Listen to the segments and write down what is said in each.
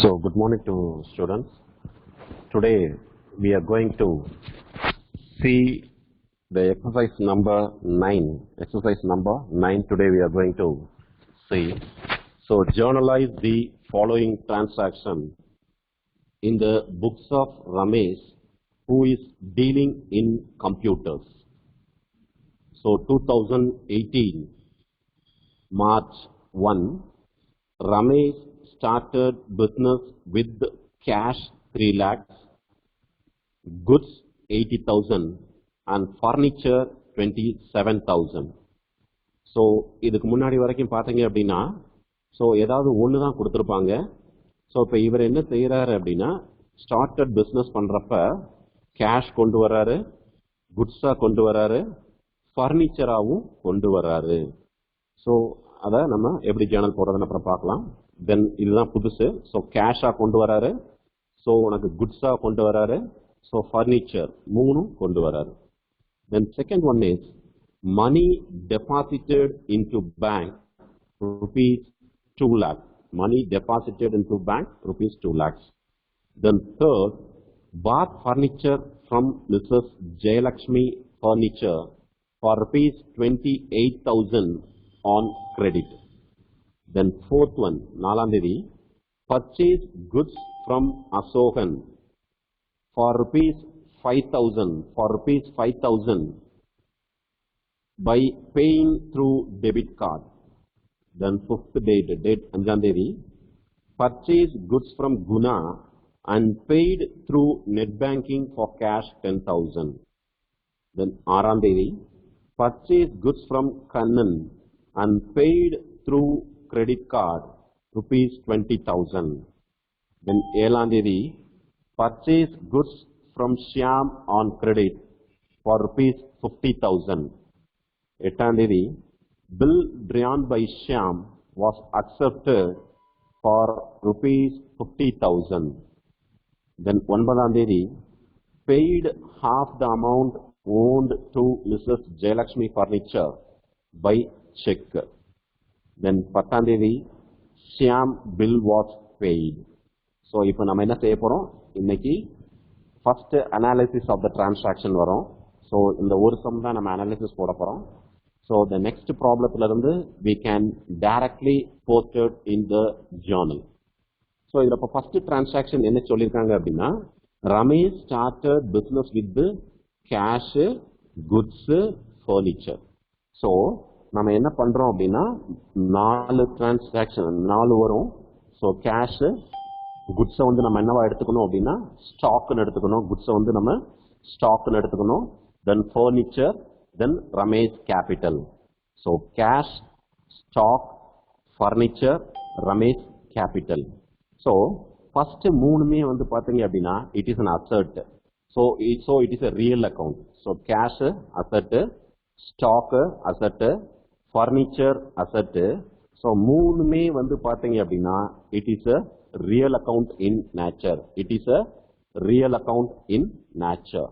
So, good morning to students. Today we are going to see the exercise number 9. Exercise number 9 today we are going to see. So, journalize the following transaction in the books of Ramesh, who is dealing in computers. So, 2018 March 1, Ramesh started business with cash 3 lakhs, goods 80,000 and furniture 27,000. So இதுக்கு முன்னாடி வரைக்கும் பார்த்தீங்க அப்படின்னா so ஏதாவது ஒன்று தான் கொடுத்துருப்பாங்க. So இப்போ இவர் என்ன செய்கிறாரு அப்படின்னா ஸ்டார்டட் பிஸ்னஸ் பண்ணுறப்ப கேஷ் கொண்டு வர்றாரு, குட்ஸாக கொண்டு வர்றாரு, ஃபர்னிச்சராகவும் கொண்டு வர்றாரு. ஸோ அதை நம்ம எப்படி ஜேர்னல் போடுறதுன்னு அப்புறம் பார்க்கலாம். தென் இதுதான் புதுசு. ஸோ கேஷாக கொண்டு வராரு, ஸோ உனக்கு குட்ஸாக கொண்டு வராரு, ஸோ ஃபர்னிச்சர் மூணும் கொண்டு வராரு. Then second one is money deposited into bank rupees 2 lakhs. Money deposited into bank rupees 2 lakhs. Then third, bought furniture from Mrs. Jayalakshmi Furniture for rupees 28,000 on credit. Then fourth one, Nalandiri, purchased goods from Asokan for rupees 5,000 by paying through debit card. Then fifth date Anjandiri, purchased goods from Guna and paid through net banking for cash 10,000. Then Arandiri, purchased goods from Kannan and paid through credit card rupees 20,000. Then Elandiri, purchased goods from Shyam on credit for rupees 50,000. Etandiri, bill drawn by Shyam was accepted for rupees 50,000. Then Onbadandiri, paid half the amount owed to Mrs. Jayalakshmi Furniture by check. Then Patandiri, Shyam bill was paid. So, இப்போ நம்ம என்ன செய்ய போறோம், இன்னைக்கு first analysis of the transaction வரும். So, இந்த ஒரு some தான் நம்ம analysis போட போறோம். So, the next problemல இருந்து we can directly post it in the journal. So, இதுல இப்போ first transaction என்ன சொல்லியிருக்காங்க அப்படின்னா, Ramesh started business with cash, goods, furniture. So, நம்ம என்ன பண்றோம் அப்படின்னா 4 டிரான்சாக்ஷன் 4 வரும். ஸோ கேஷ், குட்ஸை வந்து நம்ம என்னவா எடுத்துக்கணும் அப்படின்னா ஸ்டாக்னு எடுத்துக்கணும். குட்ஸை வந்து நம்ம ஸ்டாக்னு எடுத்துக்கணும். Then furniture, then Ramesh capital. So cash, stock, furniture, Ramesh capital. So first மூணுமே வந்து பார்த்தீங்க அப்படின்னா it is an asset. So it is a real account. So cash asset, stock asset, furniture asset. So மூணுமே வந்து பார்த்தீங்க அப்படின்னா it is a real account in nature. It is a real account in nature.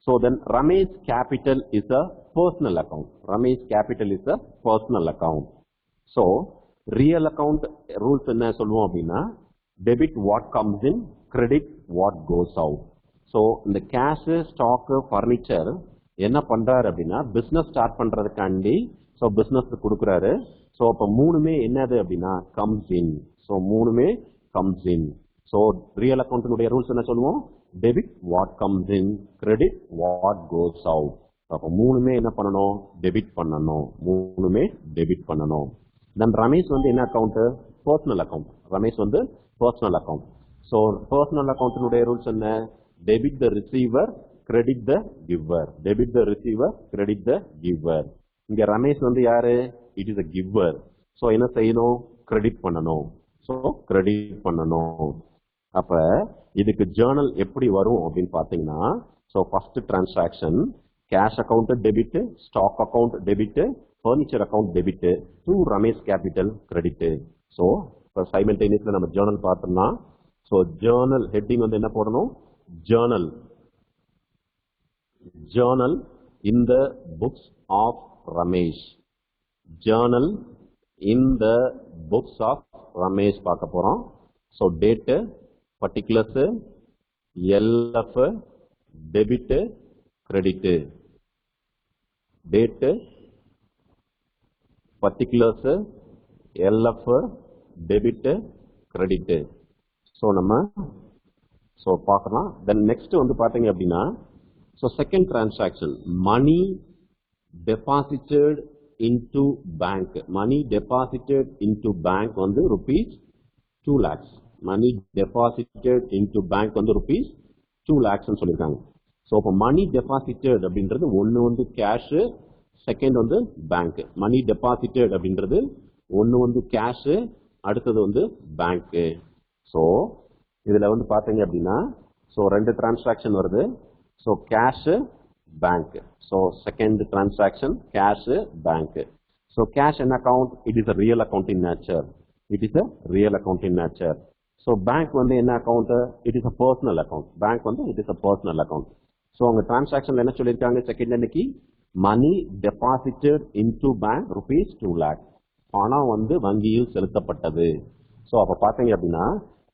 So then Ramesh capital is a personal account. Ramesh capital is a personal account. So real account rules என்ன சொல்லுவோம் அப்படின்னா debit what comes in, credit what goes out. So இந்த cash, stock, furniture என்ன பண்றாரு அப்படின்னா business start பண்றதுக்காண்டி so business கொடுக்குறாரு. So இப்போ மூணுமே என்னது அப்படின்னா கம்ஸ் இன். ஸோ மூணுமே கம்ஸ் இன். ஸோ ரியல் அக்கௌண்ட்டினுடைய ரூல்ஸ் என்ன சொல்லுவோம், debit what comes in, credit what goes out. அப்போ மூணுமே என்ன பண்ணணும், டெபிட் பண்ணணும். மூணுமே டெபிட் பண்ணணும். தென் ரமேஷ் வந்து என்ன அக்கௌண்ட், பர்சனல் அக்கௌண்ட். ரமேஷ் வந்து பர்சனல் அக்கௌண்ட். ஸோ பர்சனல் அக்கௌண்ட்டினுடைய ரூல்ஸ் என்ன, debit the receiver, credit the giver. Debit the receiver, credit the giver. இங்க ரமேஷ் வந்து யாரு, it is a giver. So என்ன செய்யணும், credit பண்ணணும். So credit பண்ணணும். அப்ப இதுக்கு journal எப்படி வரும் அப்படின்னு பாத்தீங்கன்னா, so first transaction cash account debit, stock account debit, furniture account debit to Ramesh capital credit. So simultaneously நம்ம journal பார்த்தோம்னா, so journal heading வந்து என்ன போடணும், journal in the books of Ramesh. Journal in the books of Ramesh பார்க்க போறோம். So date, particulars, LF, debit, credit. Date, particulars, LF, debit, credit. So நம்ம so பார்க்கலாம். Then next வந்து பாத்தீங்க அப்படின்னா so second transaction, money deposited into bank. Money deposited into bank வந்து rupees 2 lakhs. Money deposited into bank வந்து rupees 2 lakhs ன்னு சொல்லிருக்காங்க. So இப்போ money deposited அப்படின்றது ஒன்னு வந்து cash, செகண்ட் வந்து பேங்க். மணி டெபாசிட்டட் அப்படின்றது ஒன்னு வந்து கேஷ், அடுத்தது வந்து பேங்க். ஸோ இதுல வந்து பாத்தீங்க அப்படின்னா ஸோ ரெண்டு டிரான்சாக்ஷன் வருது. So cash bank. So second transaction cash bank. So cash என்ன account? It is a real account in nature. It is a real account in nature. So bank வந்து என்ன account? It is a personal account. Bank வந்து it is a personal account. So அவங்க டிரான்சாக்ஷன்ல என்ன சொல்லியிருக்காங்க? Second அன்னைக்கு money deposited into bank rupees 2 lakh. பணம் வந்து வங்கியில் செலுத்தப்பட்டது. ஸோ அப்ப பாத்தீங்க அப்படின்னா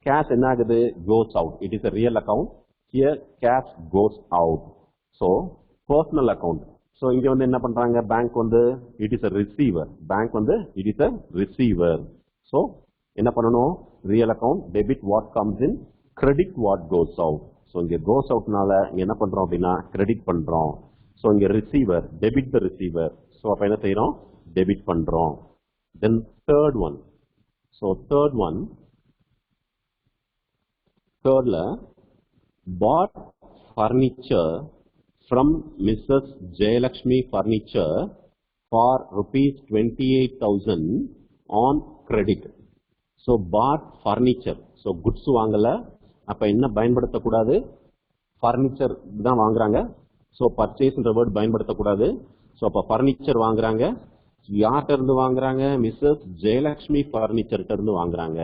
கேஷ் என்ன ஆகுது? Goes out. It is a real account. Here cash goes out. So personal account. So இங்க வந்து என்ன பண்றாங்க? பேங்க் வந்து it is a receiver. Bank வந்து it is a receiver. So என்ன பண்ணணும்? Real account debit what comes in, credit what goes out. So இங்க goes அவுட்னால என்ன பண்றோம் அப்படின்னா கிரெடிட் பண்றோம். ஸோ இங்க receiver, debit the receiver. So அப்ப என்ன செய்யறோம்? டெபிட் பண்றோம். Then third one. ஸோ தேர்ட்ல bought furniture from Mrs Jayalakshmi furniture for rupees 28,000 on credit. So bought furniture. So goods வாங்கல, அப்ப என்ன பயன்படுத்தக்கூடாது? ஃபர்னிச்சர் தான் வாங்குறாங்க. ஸோ பர்ச்சேஸ்ன்ற வேர்ட் பயன்படுத்தக்கூடாது. ஸோ அப்போ ஃபர்னிச்சர் வாங்குறாங்க. யார்கிட்ட இருந்து வாங்குறாங்க? மிஸ்ஸஸ் ஜெயலக்ஷ்மி ஃபர்னிச்சர்கிட்ட இருந்து வாங்குறாங்க.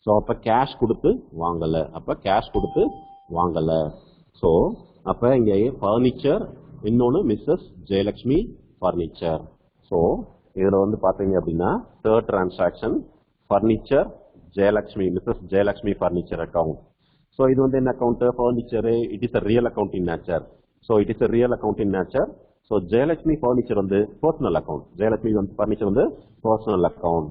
ஸோ அப்போ கேஷ் கொடுத்து வாங்கல. ஸோ அப்போ இங்கே ஃபர்னிச்சர், இன்னொன்று மிஸ்ஸஸ் ஜெயலக்ஷ்மி ஃபர்னிச்சர். ஸோ இதில் வந்து பார்த்தீங்க அப்படின்னா third transaction furniture Jayalakshmi, Mrs Jayalakshmi furniture account. So இது வந்து என்ன account? Furniture. It is a real account in nature. So it is a real account in nature. So Jayalakshmi furniture வந்து personal account. Jayalakshmi furniture வந்து personal account.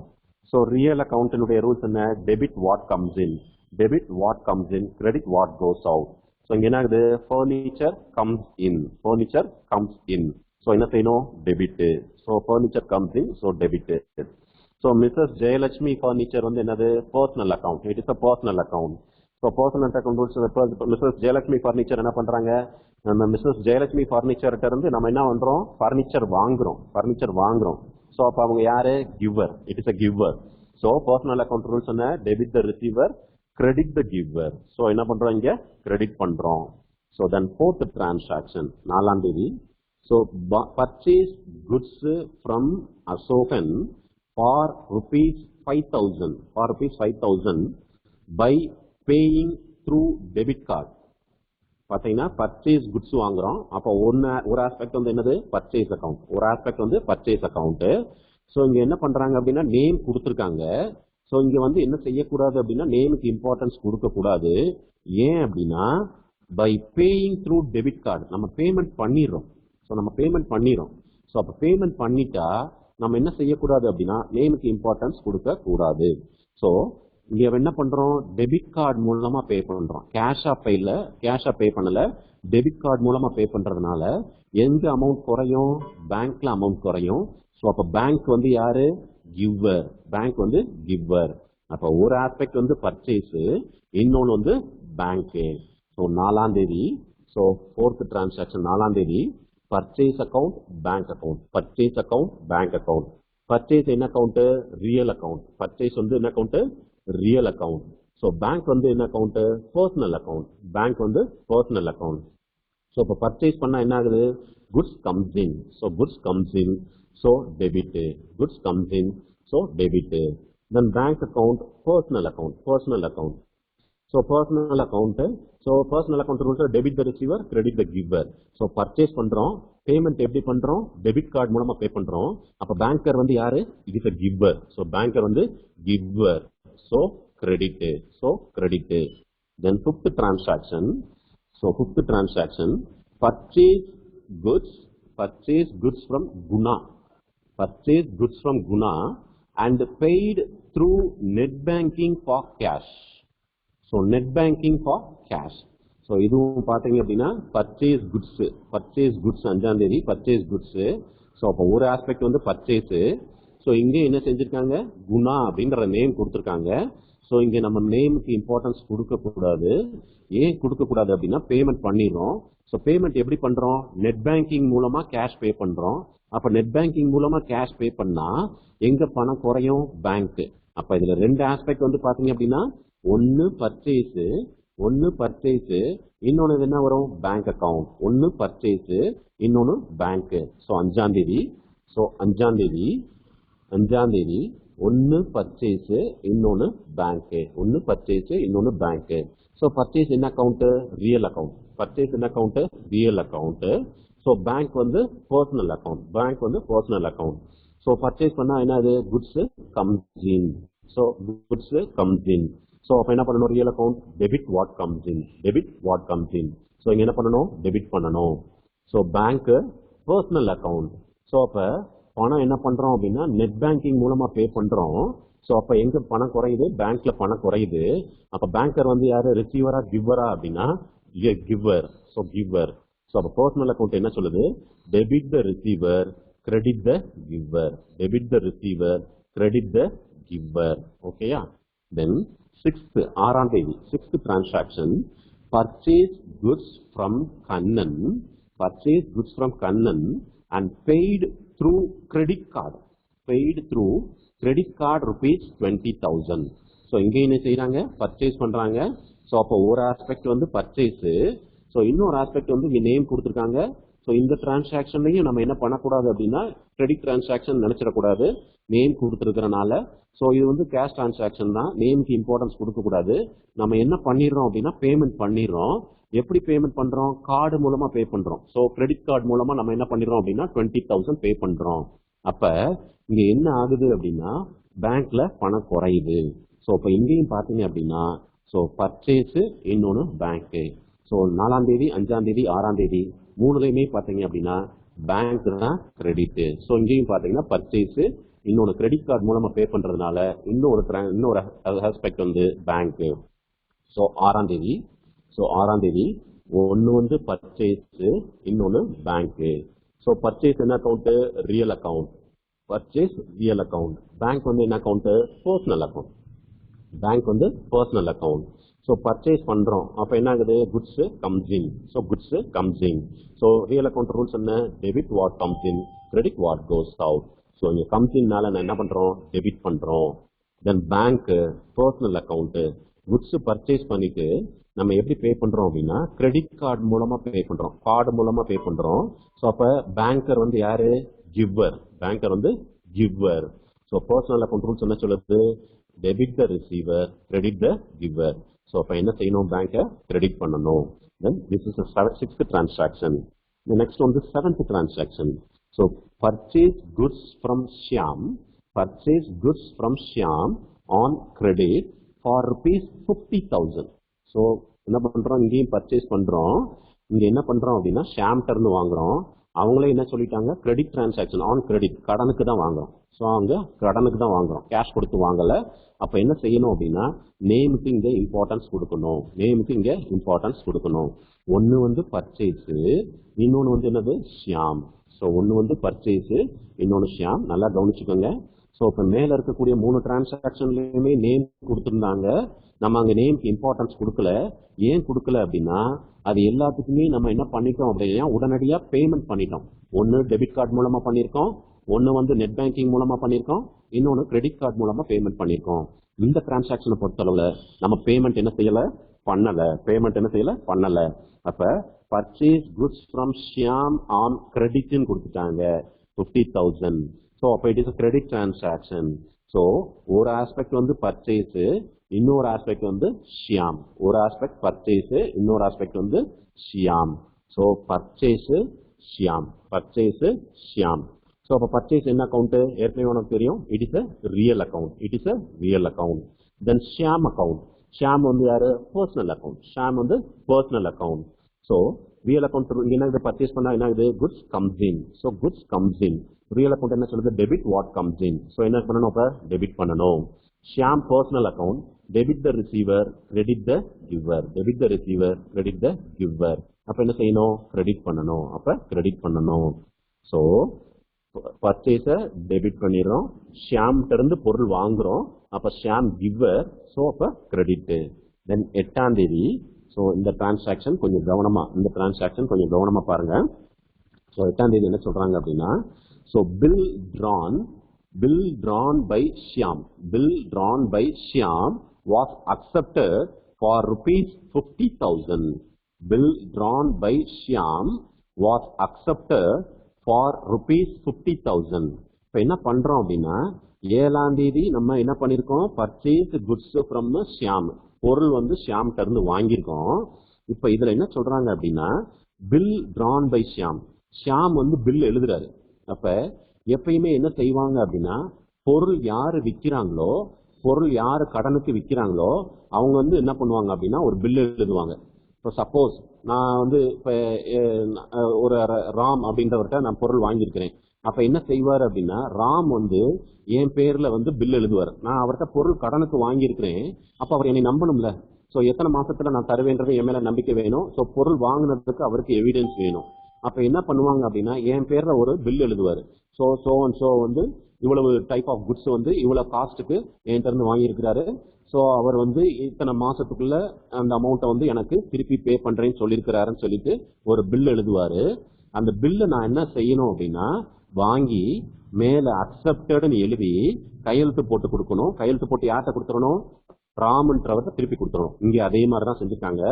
So real account இனுடைய rules என்ன? Debit what comes in, debit what comes in, credit what goes out. So இங்க என்ன ஆகுது? Furniture comes in, furniture comes in. So என்ன செய்யணும்? Debit. So furniture comes in, so debit. So Mrs. Jayalakshmi furniture வந்து என்னது? Personal account. It is a personal account. So personal account rules, Mrs. Jayalakshmi furniture என்ன பண்றாங்க? நம்ம Mrs Jayalakshmi ஃபர்னிச்சர்கிட்ட இருந்து நம்ம என்ன பண்றோம்? ஃபர்னிச்சர் வாங்குறோம். ஸோ அப்போ அவங்க யாரு? Giver. It is a giver. So personal account rules என்ன? Debit the receiver, credit the giver. So என்ன பண்றோம்? இங்க கிரெடிட் பண்றோம். ஸோ தென் ஃபோர்த் டிரான்சாக்ஷன், 4ஆம் தேதி. So purchase goods from Ashokan for rupees 5,000 by paying through debit card. பாத்தீங்கன்னா purchase goods வாங்குறோம். அப்போ ஒரு ஆஸ்பெக்ட் வந்து என்னது? Purchase account. ஒரு ஆஸ்பெக்ட் வந்து பர்ச்சேஸ் அக்கௌண்ட். ஸோ இங்க என்ன பண்றாங்க அப்படின்னா நேம் கொடுத்துருக்காங்க. ஸோ இங்க வந்து என்ன செய்யக்கூடாது அப்படின்னா நேமுக்கு இம்பார்ட்டன்ஸ் கொடுக்க கூடாது. ஏன் அப்படின்னா by paying through debit card நம்ம பேமெண்ட் பண்ணிடுறோம். ஸோ அப்போ பேமெண்ட் பண்ணிட்டா நம்ம என்ன செய்யக்கூடாது அப்படின்னா நேமுக்கு இம்பார்ட்டன்ஸ் கொடுக்க கூடாது. ஸோ இங்க என்ன பண்றோம்? டெபிட் கார்டு மூலமா பே பண்றோம். கேஷா பே பண்ணல, டெபிட் கார்டு மூலமா பே பண்றதுனால எங்க அமௌண்ட் குறையும்? பேங்க்ல அமௌண்ட் குறையும். ஸோ அப்ப பேங்க் வந்து யாரு? கிவர். பேங்க் வந்து கிவர். அப்ப ஒரு ஆஸ்பெக்ட் வந்து பர்ச்சேஸ், இன்னொன்னு வந்து பேங்க். ஸோ 4ஆம் தேதி. ஸோ ஃபோர்த் டிரான்சாக்ஷன் 4ஆம் தேதி. Purchase account, bank account. Purchase account, bank account. Purchase என்ன அக்கௌண்ட்? Real account. பர்ச்சேஸ் வந்து என்ன account? Real account. So bank வந்து என்ன அக்கௌண்ட்? Personal account. பேங்க் வந்து பர்சனல் அக்கௌண்ட். ஸோ இப்போ பர்ச்சேஸ் பண்ணா என்ன ஆகுது? Goods comes in. So goods comes in, so debit. Goods comes in, so debit. Then bank account, personal account. So personal account. So personal account rules debit the receiver, credit the giver. So purchase பண்றோம், payment எப்படி பண்றோம்? Debit card மூலமா பே பண்றோம். அப்ப banker வந்து யாரு? It is a giver. So banker வந்து giver. So credit. So credit. Then fifth transaction. So fifth transaction, purchase goods from Guna. Purchase goods from Guna and paid through net banking for cash. So net banking for cash. So இதுவும் பாத்தீங்க அப்படின்னா purchase goods அஞ்சாம் தேதி purchase goods. So அப்போ ஒரு aspect வந்து purchase. So இங்கே என்ன செஞ்சிருக்காங்க, குணா அப்படின்ற நேம் கொடுத்துருக்காங்க. ஸோ இங்கே நம்ம நேமுக்கு இம்பார்ட்டன்ஸ் கொடுக்கக்கூடாது. ஏன் கொடுக்கக்கூடாது அப்படின்னா பேமெண்ட் பண்ணிடுறோம். ஸோ பேமெண்ட் எப்படி பண்றோம், நெட் பேங்கிங் மூலமா கேஷ் பே பண்றோம். அப்ப நெட் பேங்கிங் மூலமா கேஷ் பே பண்ணா எங்க பணம் குறையும், பேங்க். அப்ப இதுல ரெண்டு ஆஸ்பெக்ட் வந்து பாத்தீங்க அப்படின்னா ஒன்னு பர்ச்சேஸ், இன்னொன்னு என்ன வரும், பேங்க் அக்கவுண்ட். ஒன்னு பர்ச்சேஸ், இன்னொன்னு பேங்க். ஸோ அஞ்சாம் தேதி ஒன்னு பர்ச்சேஸ், இன்னொன்னு பேங்க். ஸோ பர்ச்சேஸ் என்ன account, real account. So bank வந்து பர்சனல் அக்கவுண்ட். ஸோ பர்ச்சேஸ் பண்ணா என்னது, குட்ஸ் கம்ஸ் இன். ஸோ அப்போ என்ன பண்ணணும், real account debit what comes in. So இங்க என்ன பண்ணணும், டெபிட் பண்ணணும். So bank personal account. So அப்போ பணம் என்ன பண்றோம் அப்படின்னா நெட் பேங்கிங் மூலமா பே பண்றோம். ஸோ அப்போ எங்க பணம் குறையுது, பேங்க்ல பணம் குறையுது. அப்போ பேங்கர் வந்து யாரு, ரிசீவரா கிவ்வரா அப்படின்னா கிவர். So giver. ஸோ அப்போ பர்சனல் அக்கவுண்ட் என்ன சொல்லுது, debit the receiver, credit the giver. ஓகேயா. தென் ஆறாம் தேதி sixth transaction, purchase goods from Kannan and paid through credit card rupees 20,000. So இங்கே என்ன செய்யறாங்க, பர்ச்சேஸ் பண்றாங்க. ஸோ அப்போ ஒரு ஆஸ்பெக்ட் வந்து பர்ச்சேஸ். ஸோ இன்னொரு ஆஸ்பெக்ட் வந்து இங்க நேம் கொடுத்துருக்காங்க. ஸோ இந்த டிரான்சாக்ஷன்லையும் நம்ம என்ன பண்ணக்கூடாது அப்படின்னா கிரெடிட் டிரான்சாக்ஷன் நினைச்சிடக்கூடாது, நேம் கொடுத்துருக்கிறனால. ஸோ இது வந்து கேஷ் டிரான்சாக்ஷன் தான், நேமுக்கு இம்பார்ட்டன்ஸ் கொடுக்கக்கூடாது. நம்ம என்ன பண்ணிடுறோம் அப்படின்னா பேமெண்ட் பண்ணிடுறோம். எப்படி பேமெண்ட் பண்றோம், கார்டு மூலமா பே பண்றோம். ஸோ கிரெடிட் கார்டு மூலமா நம்ம என்ன பண்ணிடுறோம் அப்படின்னா 20,000 பே பண்றோம். அப்ப இங்க என்ன ஆகுது அப்படின்னா பேங்க்ல பணம் குறையுது. ஸோ இப்போ இங்கேயும் பாத்தீங்க அப்படின்னா ஸோ பர்ச்சேஸ், இன்னொன்னு பேங்க். ஸோ 4ஆம் தேதி 5ஆம் தேதி 6ஆம் தேதி மூணுலையுமே பாத்தீங்க அப்படின்னா பேங்க் தான் கிரெடிட். ஸோ இங்கேயும் பாத்தீங்கன்னா பர்ச்சேஸ், இன்னொன்னு கிரெடிட் கார்டு மூலமா பே பண்றதுனால இன்னொரு ஆஸ்பெக்ட் வந்து பேங்க். ஸோ 6ஆம் தேதி ஒன்னு வந்து பர்ச்சேஸ், இன்னொன்னு பேங்க். ஸோ பர்ச்சேஸ் என்ன அக்கௌண்ட், ரியல் அக்கவுண்ட். பேங்க் வந்து என்ன account, personal account. So purchase பண்றோம், அப்ப என்ன ஆகுது, goods comes in. So real account rules என்ன, debit what comes in, credit what goes out. So இங்க கம்ஸ் இன்னால நான் என்ன பண்றோம், டெபிட் பண்றோம். Then bank personal account, goods purchase பண்ணிட்டு நம்ம எப்படி பே பண்றோம் அப்படின்னா கிரெடிட் கார்டு மூலமா பே பண்றோம். ஸோ அப்ப பேங்கர் வந்து யாரு, giver. So personal account rules என்ன சொல்லுது, debit the receiver, credit the giver. So அப்ப என்ன செய்யணும், பேங்கை கிரெடிட் பண்ணணும். Then this is sixth transaction. Next வந்து seventh transaction. So purchase goods from Shyam on credit for rupees 50,000. ஸோ என்ன பண்றோம், இங்கேயும் பர்ச்சேஸ் பண்றோம். இங்க என்ன பண்றோம் அப்படின்னா ஷாம்டர்னு வாங்குறோம். அவங்களே என்ன சொல்லிட்டாங்க, கிரெடிட் டிரான்சாக்ஷன் ஆன் கிரெடிட், கடனுக்கு தான் வாங்குறோம். ஸோ அவங்க கடனுக்கு தான் வாங்குறோம், கேஷ் கொடுத்து வாங்கல. அப்ப என்ன செய்யணும் அப்படின்னா நேமுக்கு இங்க இம்பார்ட்டன்ஸ் கொடுக்கணும். ஒன்னு வந்து பர்ச்சேஸ், இன்னொன்னு வந்து என்னது, ஷியாம். ஸோ ஒன்னு வந்து பர்ச்சேஸ், இன்னொன்னு ஷியாம். நல்லா கவனிச்சுக்கோங்க. ஸோ இப்ப மேல இருக்கக்கூடிய 3 டிரான்சாக்ஷன்லயுமே நேம் கொடுத்திருந்தாங்க. நம்ம அங்க நேம்க்கு இம்பார்ட்டன்ஸ் கொடுக்கல. ஏன் கொடுக்கல அப்படின்னா அது எல்லாத்துக்குமே நம்ம என்ன பண்ணிட்டோம் அப்படின்னா உடனடியா பேமெண்ட் பண்ணிட்டோம். ஒன்னு டெபிட் கார்டு மூலமா பண்ணிருக்கோம், ஒன்னு வந்து நெட் பேங்கிங் மூலமா பண்ணிருக்கோம், இன்னொன்னு கிரெடிட் கார்டு மூலமா பேமெண்ட் பண்ணிருக்கோம். இந்த டிரான்சாக்ஷனை பொறுத்தளவுல நம்ம பேமெண்ட் என்ன செய்யல, பண்ணல. அப்ப purchase goods from Shyam on கிரெடிட்னு கொடுத்துட்டாங்க 50,000. ஸோ அப்ப it is credit transaction. So ஒரு ஆஸ்பெக்ட் வந்து பர்ச்சேஸ், இன்னொரு ஆஸ்பெக்ட் வந்து ஷியாம். ஒரு ஆஸ்பெக்ட் பர்ச்சேஸ், இன்னொரு ஆஸ்பெக்ட் வந்து Shyam. So purchase Shyam. So அப்ப பர்ச்சேஸ் என்ன அக்கௌண்ட், ஏற்கனவே உனக்கு தெரியும், it is a real account. Then Shyam account. Shyam வந்து யாரு? Personal account. Shyam வந்து personal account. So real account என்ன இது purchase பண்ணா என்ன இது? Goods comes in. So goods comes in. Real account என்ன சொல்லுது? Debit what comes in. So என்ன பண்ணணும் அப்ப? Debit பண்ணணும். Shyam personal account. Debit the receiver, credit the giver. Debit the receiver, credit the giver. அப்ப என்ன செய்யணும்? Credit பண்ணணும். அப்ப credit பண்ணணும். So பர்ச்சேஸ டெபிட் பண்ணிடுறோம். ஷியாம் இருந்து பொருள் வாங்குறோம். அப்ப ஷியாம் கிவர். ஸோ அப்ப கிரெடிட். தென் 8ஆம் தேதி. ஸோ இந்த டிரான்சாக்சன் கொஞ்சம் கவனமா பாருங்க. ஸோ 8ஆம் தேதி என்ன சொல்றாங்க அப்படின்னா, so bill drawn by Shyam was accepted for rupees 50,000. Bill drawn by Shyam was accepted for rupees 50,000. இப்ப என்ன பண்றோம் அப்படின்னா, 7ஆம் தேதி நம்ம என்ன பண்ணிருக்கோம்? Purchase goods from Shyam. பொருள் வந்து ஷியாம் இருந்து வாங்கியிருக்கோம். இப்ப இதுல என்ன சொல்றாங்க அப்படின்னா, bill drawn by Shyam. Shyam வந்து பில் எழுதுறாரு. அப்ப எப்பயுமே என்ன செய்வாங்க அப்படின்னா, பொருள் யாரு விற்கிறாங்களோ, பொருள் யாரு கடனுக்கு விற்கிறாங்களோ அவங்க வந்து என்ன பண்ணுவாங்க அப்படின்னா ஒரு பில் எழுதுவாங்க. இப்போ சப்போஸ் நான் வந்து இப்ப ஒரு ராம் அப்படின்றவர்கிட்ட நான் பொருள் வாங்கியிருக்கிறேன். அப்ப என்ன செய்வார் அப்படின்னா, ராம் வந்து என் பேர்ல வந்து பில் எழுதுவார். நான் அவர்கிட்ட பொருள் கடனுக்கு வாங்கியிருக்கிறேன். அப்ப அவர் என்னை நம்பணும்ல. சோ எத்தனை மாசத்துல நான் தருவேன்றது என் மேல நம்பிக்கை வேணும். சோ பொருள் வாங்கினதுக்கு அவருக்கு எவிடன்ஸ் வேணும். அப்ப என்ன பண்ணுவாங்க அப்படின்னா, என் பேர்ல ஒரு பில் எழுதுவாரு. சோ வந்து இவ்வளவு டைப் ஆஃப் குட்ஸ் வந்து இவ்வளவு காஸ்ட்டுக்கு என்கிட்ட இருந்து வாங்கியிருக்கிறாரு. சோ அவர் வந்து இத்தனை மாசத்துக்குள்ள அந்த அமௌண்ட்டை வந்து எனக்கு திருப்பி பே பண்றேன்னு சொல்லியிருக்கிறாருன்னு சொல்லிட்டு ஒரு பில் எழுதுவாரு. அந்த பில்லை நான் என்ன செய்யணும் அப்படின்னா, வாங்கி மேல அக்செப்டட்னு எழுதி கையெழுத்து போட்டு கொடுக்கணும். கையெழுத்து போட்டு யார்கிட்ட கொடுத்துடணும்? ராம்ன்றவர்கிட்ட திருப்பி கொடுத்துடணும். இங்க அதே மாதிரிதான் செஞ்சுட்டாங்க.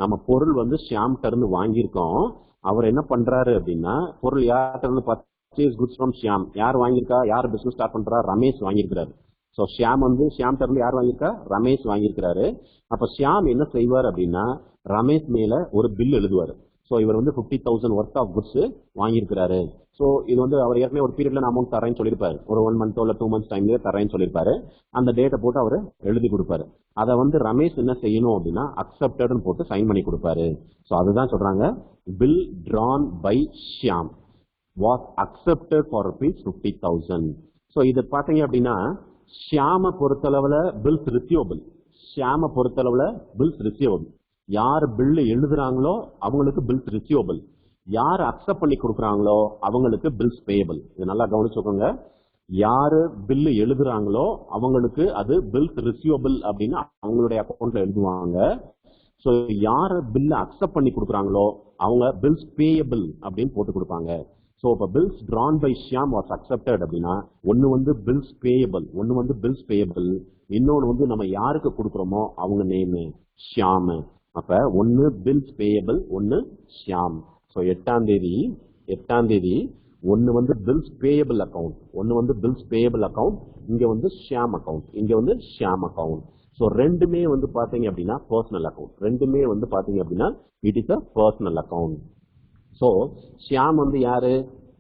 நம்ம பொருள் வந்து ஷியாம்கிட்ட இருந்து வாங்கியிருக்கோம். அவர் என்ன பண்றாரு அப்படின்னா, பொருள் யார்கிட்ட இருந்து பர்ச்சேஸ் குட்ஸ் ஃப்ரம் ஷியாம். யார் வாங்கியிருக்கா? யார் பிசினஸ் ஸ்டார்ட் பண்றா? ரமேஷ் வாங்கியிருக்கிறாரு. சோ ஷியாம் வந்து ஷியாம்கிட்ட இருந்து யார் வாங்கியிருக்கா? ரமேஷ் வாங்கியிருக்கிறாரு. அப்ப ஷியாம் என்ன செய்வார் அப்படின்னா, ரமேஷ் மேல ஒரு பில் எழுதுவாரு. சோ இவர் வந்து 50,000 ஒர்த் ஆஃப் குட்ஸ் வாங்கியிருக்கிறாரு. சோ இது வந்து அவர் ஏற்கனவே ஒரு பீரியட்ல நான் அமௌண்ட் தரேன்னு சொல்லியிருப்பாரு. ஒரு 1 மந்த் இல்ல 2 மந்த்ஸ் டைம்ல தரேன்னு சொல்லியிருப்பாரு. அந்த டேட்டை போட்டு அவர் எழுதி கொடுப்பாரு. அதை வந்து ரமேஷ் என்ன செய்யணும் அப்படின்னா, அக்செப்டட்னு போட்டு சைன் பண்ணி கொடுப்பாரு. சோ அதுதான் சொல்றாங்க, bill drawn by Shyam was accepted for rupees 50,000. So இது பாத்தீங்க அப்படின்னா, ஷியாம பொறுத்தளவுல பில்ஸ் ரிசீவபிள். ஷியாம பொறுத்தளவுல பில்ஸ் ரிசீவபிள். யார் பில்லு எழுதுறாங்களோ அவங்களுக்கு பில்ஸ் ரிசீவபிள். யார் அக்செப்ட் பண்ணி கொடுக்குறாங்களோ அவங்களுக்கு பில்ஸ் பேயபிள். இது நல்லா கவனிச்சுக்கோங்க. யாரு பில்லு எழுதுறாங்களோ அவங்களுக்கு அது பில்ஸ் ரிசீவபிள் அப்படின்னு அவங்களுடைய அக்கௌண்ட்ல எழுதுவாங்க. சோ யார் பில்ல அக்செப்ட் பண்ணி கொடுக்குறாங்களோ அவங்க பில்ஸ் பேயபிள் அப்படின்னு போட்டு கொடுப்பாங்க. சோ இப்ப bills drawn by Shyam was accepted அப்படின்னா, ஒன்னு வந்து பில்ஸ் பேயபிள், இன்னொன்னு வந்து நம்ம யாருக்கு கொடுக்குறோமோ அவங்க நேம் ஷியாம். அப்ப ஒன்னு பில்ஸ் பேயபிள், ஒன்னு ஷியாம். சோ 8ஆம் தேதி ஒன்னு வந்து பில்ஸ் பேயபிள் அக்கௌண்ட், இங்க வந்து ஷியாம் அக்கௌண்ட். சோ ரெண்டுமே வந்து பாத்தீங்க அப்படின்னா personal account. It is a personal account. So Shyam வந்து யாரு?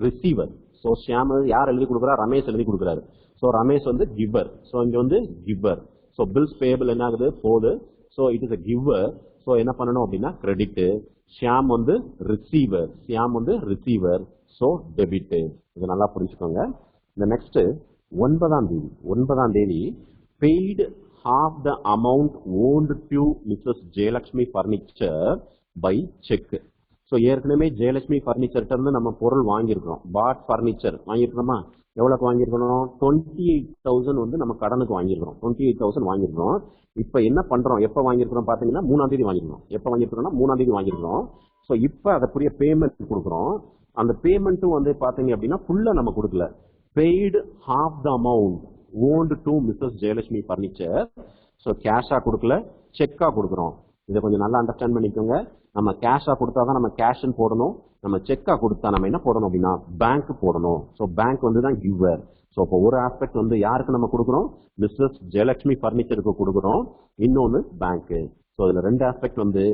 ரிசீவர். சோ ஷியாம் யார் எழுதி கொடுக்குறா? ரமேஷ் எழுதி கொடுக்குறாரு. சோ ரமேஷ் வந்து கிவர். சோ இங்க வந்து கிவர். சோ பில்ஸ் பேயபிள் என்ன ஆகுது? போகுது. So it is a giver. So என்ன பண்ணணும் அப்படின்னா கிரெடிட். ஷியாம் வந்து ரிசீவர். So debit. இது நல்லா புரிஞ்சுக்கோங்க. இந்த நெக்ஸ்ட் 9ஆம் தேதி paid half the amount owed to Mrs. Jayalakshmi Furniture by check. So ஏற்கனவே ஜெயலட்சுமி பர்னிச்சர்ட்ட இருந்து நம்ம பொருள் வாங்கியிருக்கிறோம். பாட் பர்னிச்சர் வாங்கியிருக்கோமா? எவ்வளவுக்கு வாங்கியிருக்கணும்? 28,000 வந்து நம்ம கடனுக்கு வாங்கியிருக்கிறோம். 28,000 வாங்கியிருக்கிறோம். இப்ப என்ன பண்றோம்? எப்ப வாங்கியிருக்கிறோம் பாத்தீங்கன்னா 3ஆம் தேதி வாங்கியிருக்கிறோம். எப்ப வாங்கியிருக்கிறோம்னா 3ஆம் தேதி வாங்கியிருக்கிறோம். சோ இப்ப அதற்குரிய பேமெண்ட் கொடுக்குறோம். அந்த பேமெண்ட்டும் வந்து பாத்தீங்க அப்படின்னா ஃபுல்லா நம்ம கொடுக்கல. paid half the amount owed to Mrs. Jayalakshmi Furniture. So கேஷா கொடுக்கல, செக்கா கொடுக்குறோம். இதை கொஞ்சம் நல்லா அண்டர்ஸ்டாண்ட் பண்ணிக்கோங்க. நம்ம கேஷா கொடுத்தாதான் நம்ம கேஷ்னு போடணும். நம்ம செக்கா கொடுத்தா நம்ம என்ன போடணும் அப்படின்னா பேங்க் போடணும். சோ பேங்க் வந்து தான் கிவர். சோ இப்போ ஒரு ஆஸ்பெக்ட் வந்து யாருக்கு நம்ம கொடுக்குறோம்? மிஸ்ஸஸ் ஜெயலட்சுமி பர்னிச்சருக்கு கொடுக்குறோம். இன்னொன்னு பேங்க். சோ இதுல 2 ஆஸ்பெக்ட் வந்து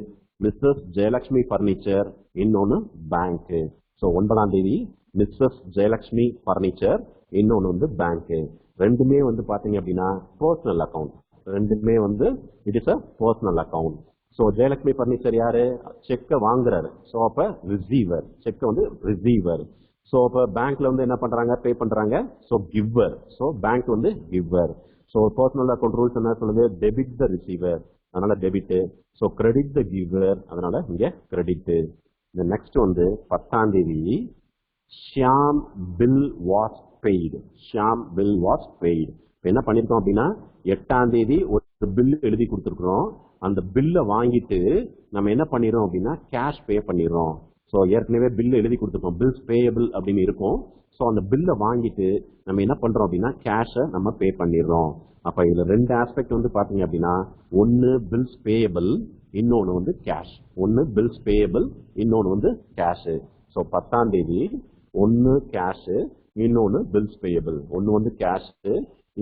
மிஸ்ஸஸ் ஜெயலட்சுமி பர்னிச்சர், இன்னொன்னு பேங்க். சோ 9ஆம் தேதி மிஸ்ஸஸ் ஜெயலட்சுமி பர்னிச்சர், இன்னொன்னு வந்து பேங்க். ரெண்டுமே வந்து பாத்தீங்க அப்படின்னா பர்சனல் அக்கௌண்ட். ரெண்டுமே வந்து it is a personal account. So Jayalakshmi furniture யாரு? செக்கை வாங்குறாரு. ஸோ அப்ப ரிசீவர், செக்கை வந்து ரிசீவர். ஸோ அப்ப பேங்க்ல வந்து என்ன பண்றாங்க? பே பண்றாங்க. So giver. ஸோ பேங்க் வந்து giver. So personal account rules என்ன சொல்லுது? டெபிட் த ரிசீவர், அதனால debit. So credit the giver, அதனால இங்க கிரெடிட். இந்த நெக்ஸ்ட் வந்து 10ஆம் தேதி Shyam bill was paid. Shyam bill was paid. என்ன பண்ணிருக்கோம் அப்படின்னா 8ஆம் தேதி ஒரு பில் எழுதி கொடுத்துருக்கோம். அந்த பில்லை வாங்கிட்டு நம்ம என்ன பண்ணிடுறோம் அப்படின்னா கேஷ் பே பண்ணிடுறோம். ஸோ ஏற்கனவே பில் எழுதி கொடுத்துருக்கோம், பில்ஸ் பேயபிள் அப்படின்னு இருக்கும். ஸோ அந்த பில்லை வாங்கிட்டு நம்ம என்ன பண்றோம் அப்படின்னா கேஷை நம்ம பே பண்ணிடுறோம். அப்ப இதுல ரெண்டு ஆஸ்பெக்ட் வந்து பாத்தீங்க அப்படின்னா, ஒன்னு பில்ஸ் பேயபிள், இன்னொன்னு வந்து கேஷ். ஒன்னு பில்ஸ் பேயபிள், இன்னொன்னு வந்து கேஷ். ஸோ 10ஆம் தேதி ஒன்னு கேஷ், இன்னொன்னு பில்ஸ் பேயபிள். ஒன்னு வந்து கேஷ்,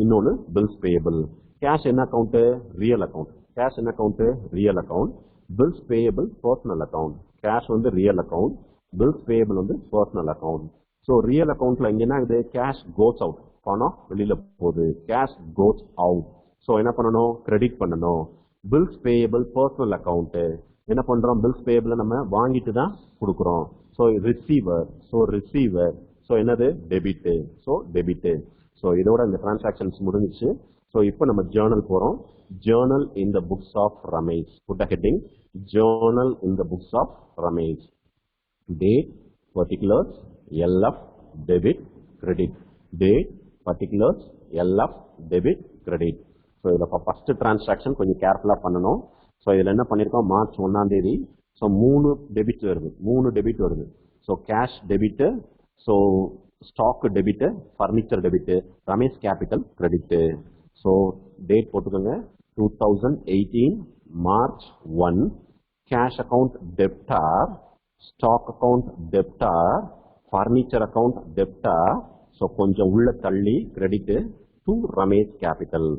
இன்னொன்னு பில்ஸ் பேயபிள். கேஷ் என்ன அக்கௌண்ட்? Real account. கேஷ் என்ன account? Real account. Bills payable personal account. Cash வந்து ரியல் அக்கௌண்ட், பில்ஸ் பேயபிள் வந்து பர்சனல் அக்கௌண்ட். ஸோ ரியல் அக்கௌண்ட்ல இங்க என்ன ஆகுது? கேஷ் கோஸ் அவுட், பணம் வெளியில போகுது. Cash goes out. ஸோ என்ன பண்ணணும்? கிரெடிட் பண்ணணும். பில்ஸ் பேயபிள் பர்சனல் அக்கௌண்ட் என்ன பண்றோம்? பில்ஸ் பேயபிள் நம்ம வாங்கிட்டு தான் கொடுக்குறோம். So receiver. So receiver. So என்னது? டெபிட். So debit. ஸோ இதோட இந்த டிரான்சாக்ஷன்ஸ் முடிஞ்சிச்சு. ஸோ இப்போ நம்ம ஜேர்னல் போறோம். Journal in the books of Ramesh. Put heading journal in the books of Ramesh. Date, particulars, LF, debit, credit. Date, particulars, LF, debit, credit. So இதில் first transaction கொஞ்சம் கேர்ஃபுல்லாக பண்ணணும். ஸோ இதில் என்ன பண்ணியிருக்கோம்? மார்ச் 1ஆம் தேதி. ஸோ 3 டெபிட் வருது. 3 டெபிட் வருது. So cash debit, so stock debit, furniture debit, Ramesh capital credit. So date போட்டுக்கோங்க 2018 March 1. Cash account debtor, stock account debtor, furniture account debtor. So கொஞ்சம் உள்ள தள்ளி credit to Ramesh capital.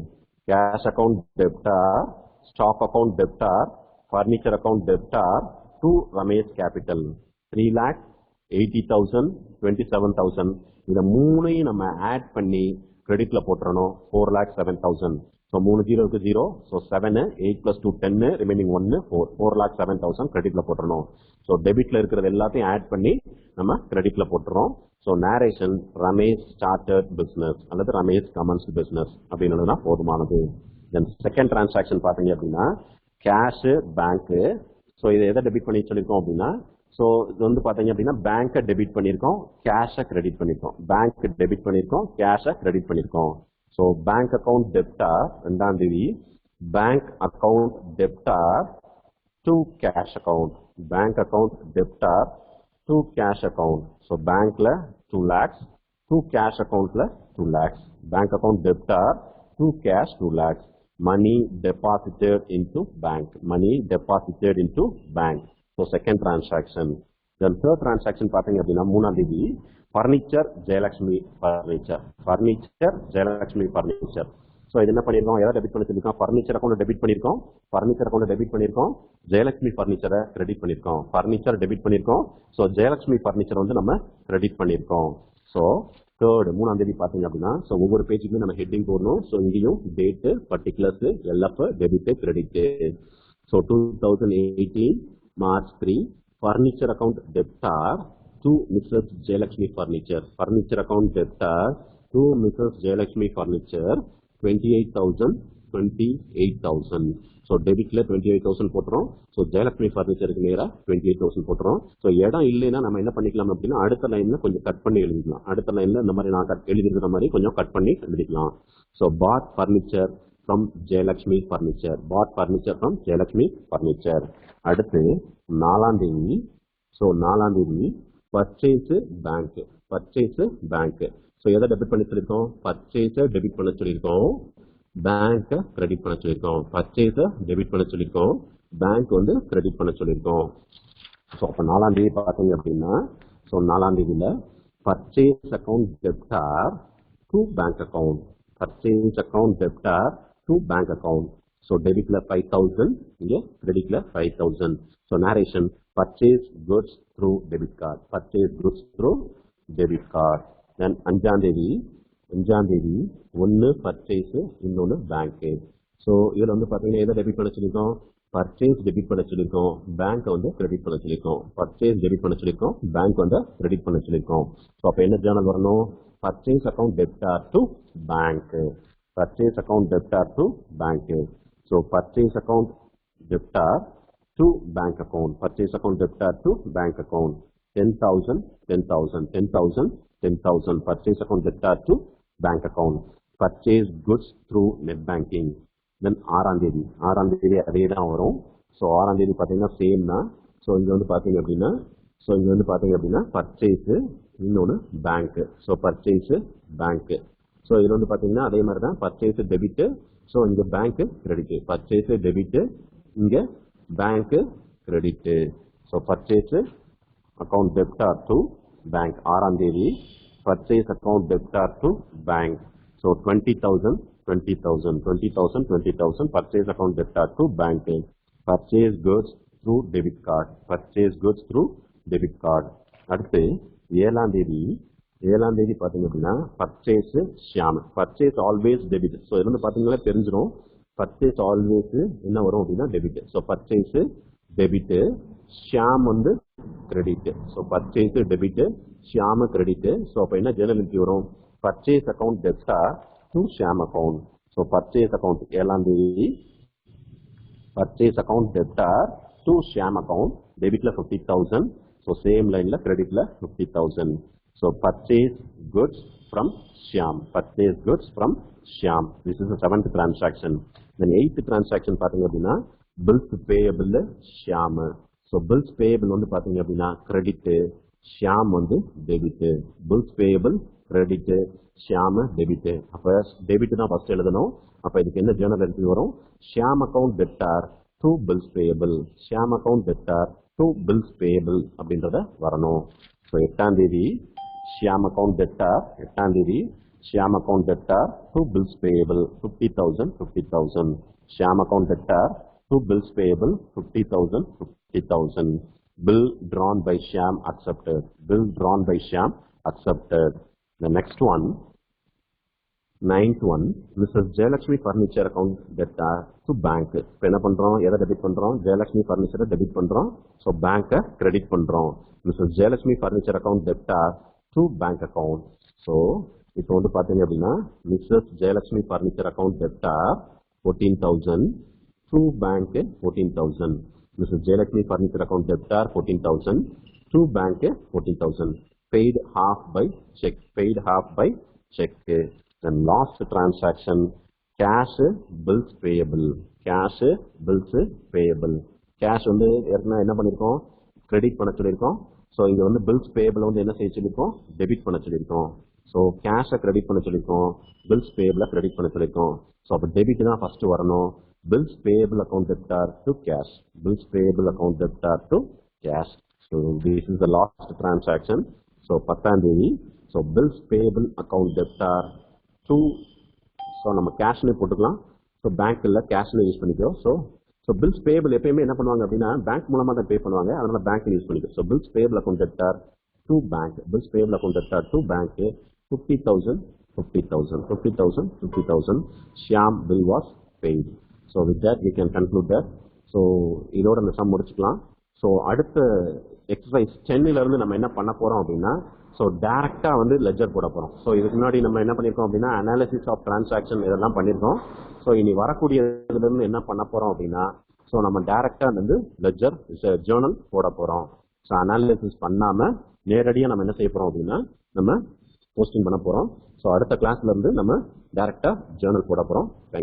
Cash account debtor, stock account debtor, furniture account debtor to Ramesh capital. 3,80,000, 27,000. இந்த மூணையும் நம்ம add பண்ணி கிரெடிட்ல போட்டுறணும். 4,07,000. So 3 ஜீரோக்கு 0. So 7, 8 + 2 10, remaining 1, 4. 4,07,000 கிரெடிட்ல போட்டுறணும். ஸோ டெபிட்ல இருக்கிறது எல்லாத்தையும் ஆட் பண்ணி நம்ம கிரெடிட்ல போட்டுறோம். So narration Ramesh started business அல்லது ரமேஷ் கமன்ஸ்ட் பிசினஸ் அப்படின்னு போதுமானது. தென் செகண்ட் டிரான்சாக்ஷன் பாத்தீங்க அப்படின்னா கேஷ் பேங்க். ஸோ இதை எதை டெபிட் பண்ணி சொல்லியிருக்கோம் அப்படின்னா, ஸோ இது வந்து பாத்தீங்க அப்படின்னா பேங்கை டெபிட் பண்ணியிருக்கோம், கேஷை கிரெடிட் பண்ணியிருக்கோம். பேங்க் டெபிட் பண்ணியிருக்கோம், கேஷை கிரெடிட் பண்ணியிருக்கோம். ஸோ பேங்க் அக்கௌண்ட் டெப்டார் 2ஆம் தேதி. Bank account debtor to cash account. Bank account debtor to cash account. So பேங்க்ல 2 lakhs, டு கேஷ் அக்கௌண்ட்ல 2 lakhs. Bank account debtor to cash 2 lakhs. Money deposited into bank. Money deposited into bank. So second transaction. Then third transaction பாத்தீங்க அப்படின்னா 3ஆம் தேதி furniture Jayalakshmi furniture. Furniture Jayalakshmi furniture. So இது என்ன பண்ணிருக்கோம்? எதை டெபிட் பண்ணி சொல்லிருக்கோம்? ஃபர்னிச்சர் அக்கௌண்ட் டெபிட் பண்ணிருக்கோம், ஃபர்னிச்சர் அக்கௌண்ட் டெபிட் பண்ணிருக்கோம், ஜெயலட்சுமி ஃபர்னிச்சரை கிரெடிட் பண்ணிருக்கோம். ஃபர்னிச்சர் டெபிட் பண்ணிருக்கோம், ஸோ ஜெயலட்சுமி ஃபர்னிச்சர் வந்து நம்ம கிரெடிட் பண்ணிருக்கோம். ஸோ தேர்ட் 3ஆம் தேதி பாத்தீங்க அப்படின்னா, ஸோ ஒவ்வொரு பேஜுக்குமே நம்ம ஹெட்டிங் போடணும். ஸோ இங்கேயும் date, particulars, LF, debit, credit. So 2018 March 3 furniture account debtor to Mrs. Jayalakshmi Furniture. Furniture account debtor to Mrs. Jayalakshmi Furniture 28,000, 28,000. So டெபிட்ல 28,000 போட்டுறோம். ஸோ ஜெயலட்சுமி ஃபர்னிச்சருக்கு நேராக 28,000 போட்டுறோம். ஸோ இடம் இல்லைன்னா நம்ம என்ன பண்ணிக்கலாம் அப்படின்னா அடுத்த லைன்ல கொஞ்சம் கட் பண்ணி எழுதிக்கலாம். அடுத்த லைன்ல இந்த மாதிரி நான் எழுதிருக்கிற மாதிரி கொஞ்சம் கட் பண்ணி எழுதிக்கலாம். So bought furniture from Jayalakshmi furniture. Bought furniture from Jayalakshmi furniture. அடுத்து 4ஆம் தேதி. ஸோ 4ஆம் தேதி purchase bank. Purchase bank. So எதை டெபிட் பண்ணி சொல்லியிருக்கோம்? பர்ச்சேஸை டெபிட் பண்ண சொல்லியிருக்கோம், பேங்கை கிரெடிட் பண்ண சொல்லியிருக்கோம். பர்ச்சேஸை டெபிட் பண்ண சொல்லியிருக்கோம், பேங்க் வந்து கிரெடிட் பண்ண சொல்லியிருக்கோம். ஸோ அப்போ 4ஆம் தேதி பார்த்தீங்க அப்படின்னா, ஸோ 4ஆம் தேதியில் purchase account debtor to bank account. Purchase account debtor to bank account. So டெபிட்ல 5,000, இங்கே கிரெடிட்ல 5,000. So narration purchase goods through debit card. Purchase goods through debit card. Then 5ஆம் தேதி ஒன்று பர்ச்சேஸ், இன்னொன்று பேங்க். ஸோ இதில் வந்து பார்த்தீங்கன்னா எதை டெபிட் பண்ண சொல்லியிருக்கோம், பர்ச்சேஸ் டெபிட் பண்ண சொல்லியிருக்கோம், பேங்க் வந்து கிரெடிட் பண்ண சொல்லியிருக்கோம். பர்ச்சேஸ் டெபிட் பண்ண சொல்லியிருக்கோம், பேங்க் வந்து கிரெடிட் பண்ண சொல்லியிருக்கோம். ஸோ அப்போ என்ன ஜேர்னல் வரணும், purchase account debtor to bank, purchase account debtor to bank. So purchase account டெப்டார் to bank account, purchase account debtor to bank account, 10,000, 10,000, 10,000, 10,000, purchase account debtor to bank account, purchase goods through net banking. Then ஆறாம் தேதி அதே தான் வரும். So ஆறாம் தேதி பார்த்தீங்கன்னா same தான். So இங்கே வந்து பார்த்தீங்க அப்படின்னா பர்ச்சேஸு, இன்னொன்று பேங்க்கு. ஸோ பர்ச்சேஸு பேங்க்கு. ஸோ இதில் வந்து பார்த்தீங்கன்னா அதே மாதிரி தான் பர்ச்சேஸு டெபிட்டு. ஸோ இங்கே பேங்க்கு கிரெடிட்டு, பர்ச்சேஸு டெபிட்டு, இங்கே bank credit. So purchase account debtor to bank ஆறாம் தேதி, purchase account debtor to bank. So 20,000, 20,000, 20,000, 20,000, purchase account debtor to bank. Purchase goods through debit card, purchase goods through debit card. அடுத்து ஏழாம் தேதி பார்த்தீங்க அப்படின்னா purchase Shyam, purchase always debit. So இது வந்து பார்த்தீங்கன்னா தெரிஞ்சிடும், பர்ச்சேஸ் ஆல்வேஸ் என்ன வரும் அப்படின்னா debit. So purchase debit, Shyam வந்து credit. So purchase debit, Shyam credit. So அப்போ என்ன ஜேர்னல் என்ட்ரி வரும், purchase account debtor to Shyam account. So purchase account ஏழாம் தேதி, purchase account debtor to Shyam account, டெபிட்ல 50,000. ஸோ சேம் லைன்ல கிரெடிட்ல 50,000. So purchase goods from Shyam, purchase goods from Shyam. This is the 7th transaction. Then 8th transaction பார்த்தீங்க அப்படின்னா bills payable Shyam. So bills payable வந்து பார்த்தீங்க அப்படின்னா credit, Shyam வந்து debit. Bills payable credit, Shyam debit. அப்போ debit தான் first எழுதணும். அப்போ இதுக்கு என்ன ஜேர்னல் என்ட்ரி வரும், Shyam account debtor to bills payable, Shyam account debtor to bills payable அப்படின்றத வரணும். ஸோ 8ஆம் தேதி Shyam account debtor, 8ஆம் தேதி Shyam account debtor to bills payable 50,000, 50,000. Shyam account debtor to bills payable 50,000, 50,000. Bill drawn by Shyam accepted. Bill drawn by Shyam accepted. The next one, 9th one, Mrs. Jayalakshmi furniture account debtor to bank. இப்போ என்ன பண்றோம், எதை debit பண்றோம், Jayalakshmi ஃபர்னிச்சரை debit பண்றோம். So பேங்கை credit பண்றோம். Mrs. Jayalakshmi furniture account debtor to bank account. So இப்போ வந்து பார்த்தீங்க அப்படின்னா Mrs. Jayalakshmi furniture account debtor 14,000 to bank 14,000. Mrs. Jayalakshmi furniture account debtor 14,000 to bank 14,000. Paid half by check. Paid half by check. Then last transaction, cash bills payable. Cash bills payable. Cash வந்து ஏற்கனவே என்ன பண்ணியிருக்கோம், credit பண்ண சொல்லியிருக்கோம். So இங்கே வந்து bills payable வந்து என்ன செய்ய சொல்லியிருக்கோம், டெபிட் பண்ண சொல்லியிருக்கோம். ஸோ கேஷை கிரெடிட் பண்ண சொல்லியிருக்கோம், பில்ஸ் பேபிளை கிரெடிட் பண்ண சொல்லியிருக்கோம். ஸோ அப்போ டெபிட் தான் ஃபர்ஸ்ட் வரணும். Bills payable account debtor to cash, bills payable account debtor to cash. So this is the last transaction. So 10ஆம் தேதி, so bills payable account debtor to, so நம்ம கேஷ்னே போட்டுக்கலாம். ஸோ பேங்க் இல்லை, கேஷ்னே யூஸ் பண்ணிக்கிறோம். ஸோ பில்ஸ் பேபிள் எப்பயுமே என்ன பண்ணுவாங்க அப்படின்னா பேங்க் மூலமா தான் பே பண்ணுவாங்க, அதனால பேங்க் யூஸ் பண்ணிக்கோ. So bills payable account debtor to bank, bills payable account debtor to bank 50,000, 50,000, 50,000, 50,000. Shyam bill was paid. So with that we can conclude that. So இதோட இந்த சம் முடிச்சுக்கலாம். ஸோ அடுத்த exercise 10ல இருந்து நம்ம என்ன பண்ண போறோம் அப்படின்னா, ஸோ டைரக்டா வந்து லெஜர் போட போறோம். ஸோ இதுக்கு முன்னாடி நம்ம என்ன பண்ணிருக்கோம் அப்படின்னா அனாலிசிஸ் ஆஃப் டிரான்சாக்ஷன் இதெல்லாம் பண்ணிருக்கோம். ஸோ இனி வரக்கூடியதுல இருந்து என்ன பண்ண போறோம் அப்படின்னா, ஸோ நம்ம டைரக்டா வந்து லெஜர் ஜேர்னல் போட போறோம். ஸோ அனாலிசிஸ் பண்ணாம நேரடியாக நம்ம என்ன செய்ய போறோம் அப்படின்னா நம்ம போஸ்டிங் பண்ண போறோம். ஸோ அடுத்த கிளாஸ்ல இருந்து நம்ம டைரக்டா ஜேர்னல் போட போறோம். தேங்க்யூ.